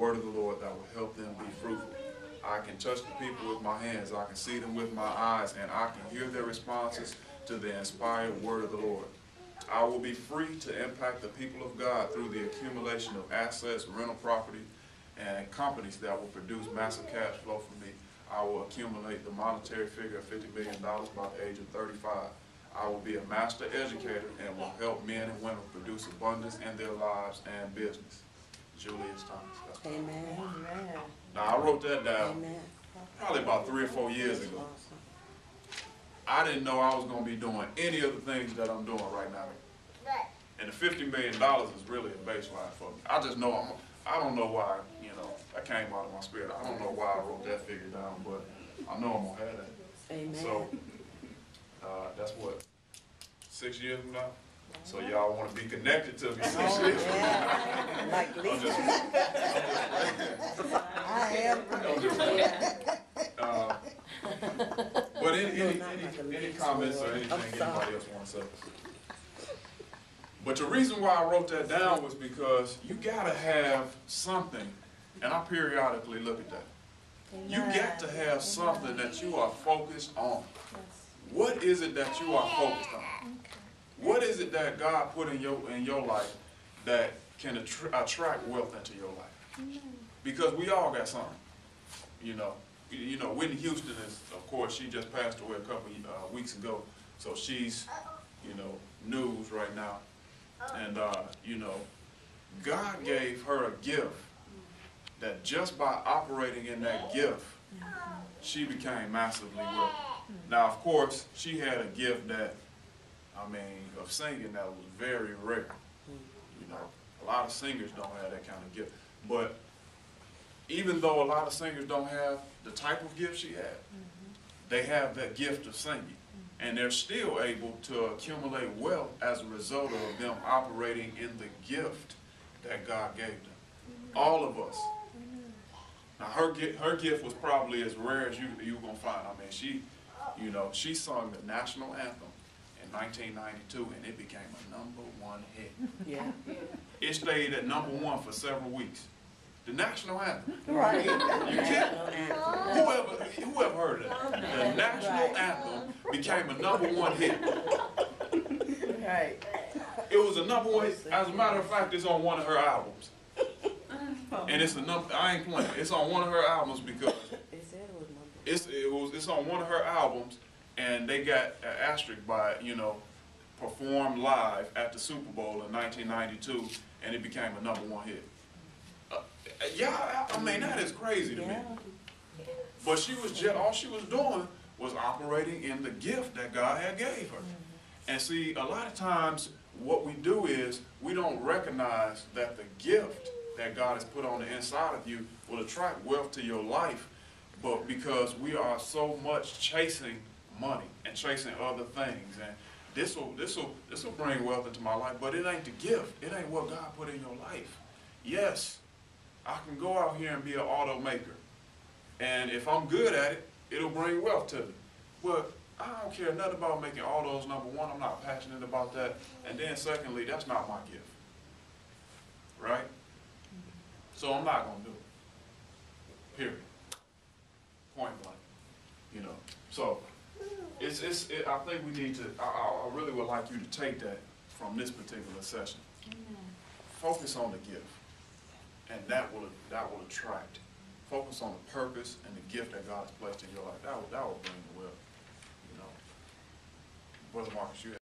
word of the Lord that will help them be fruitful. I can touch the people with my hands, I can see them with my eyes, and I can hear their responses to the inspired word of the Lord. I will be free to impact the people of God through the accumulation of assets, rental property, and companies that will produce massive cash flow for me. I will accumulate the monetary figure of $50 million by the age of 35. I will be a master educator and will help men and women produce abundance in their lives and business. Julius Thomas. Amen. Amen. Now, I wrote that down Amen. probably about 3 or 4 years ago. I didn't know I was going to be doing any of the things that I'm doing right now. And the $50 million is really a baseline for me. I just know I don't know why, you know, that came out of my spirit. I don't know why I wrote that figure down, but I know I'm going to have that. Amen. So, that's what, 6 years from now? So y'all want to be connected to me 6 years from now? Like Lisa. I am. But any comments or anything anybody else want to say? But the reason why I wrote that down was because you got to have something, and I periodically look at that. You got to have something that you are focused on. What is it that you are focused on? What is it that God put in your life that can attract wealth into your life? Because we all got something. You know, Whitney Houston is, of course, she just passed away a couple weeks ago, so she's, news right now. And God gave her a gift that just by operating in that gift, she became massively wealthy. Now, of course, she had a gift that, of singing that was very rare. A lot of singers don't have that kind of gift. But even though a lot of singers don't have the type of gift she had, they have that gift of singing. And they're still able to accumulate wealth as a result of them operating in the gift that God gave them. All of us. Now, her gift was probably as rare as you're going to find. She sung the national anthem in 1992, and it became a #1 hit. Yeah. It stayed at #1 for several weeks. The national anthem. Right. You can't. Whoever heard of that? The national anthem became a #1 hit. Right. It was a #1 hit. As a matter of fact, it's on one of her albums. And it's I ain't playing. It's on one of her albums because it's on one of her albums, and they got an asterisk by it, performed live at the Super Bowl in 1992, and it became a #1 hit. That is crazy to me. But all she was doing was operating in the gift that God had gave her. And see, a lot of times what we do is we don't recognize that the gift that God has put on the inside of you will attract wealth to your life, but because we are so much chasing money and chasing other things, and this will bring wealth into my life, but it ain't the gift. It ain't what God put in your life. Yes, I can go out here and be an automaker, and if I'm good at it, it'll bring wealth to me. But I don't care nothing about making autos, #1. I'm not passionate about that. And then secondly, that's not my gift. Right? So I'm not going to do it. Period. Point blank. So I think we need to, I really would like you to take that from this particular session. Focus on the gift. And that will attract. Focus on the purpose and the gift that God has placed in your life. That will bring the wealth. Brother Marcus, you